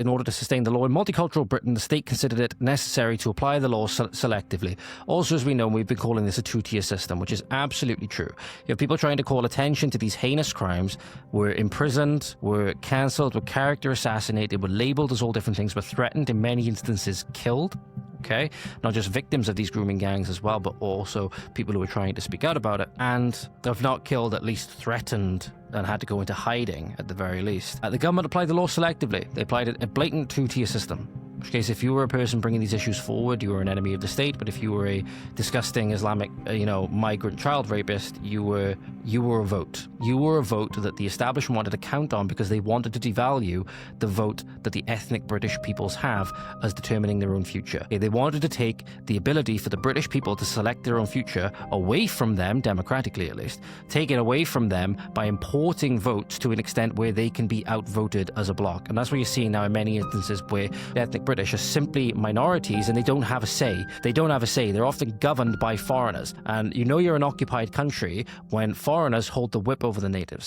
In order to sustain the law in multicultural Britain, the state considered it necessary to apply the law selectively. Also, as we know, we've been calling this a two-tier system, which is absolutely true. You have people trying to call attention to these heinous crimes, were imprisoned, were cancelled, were character assassinated, were labelled as all different things, were threatened, in many instances killed. Okay, not just victims of these grooming gangs as well, but also people who were trying to speak out about it, and if not killed, at least threatened and had to go into hiding at the very least. The government applied the law selectively. They applied a blatant two-tier system. In which case, if you were a person bringing these issues forward, you were an enemy of the state. But if you were a disgusting Islamic, migrant child rapist, you were a vote. You were a vote that the establishment wanted to count on because they wanted to devalue the vote that the ethnic British peoples have as determining their own future. They wanted to take the ability for the British people to select their own future away from them, democratically at least, take it away from them by importing votes to an extent where they can be outvoted as a bloc. And that's what you're seeing now in many instances where the ethnic British are simply minorities and they don't have a say. They don't have a say. They're often governed by foreigners. And you know you're an occupied country when foreigners hold the whip over the natives.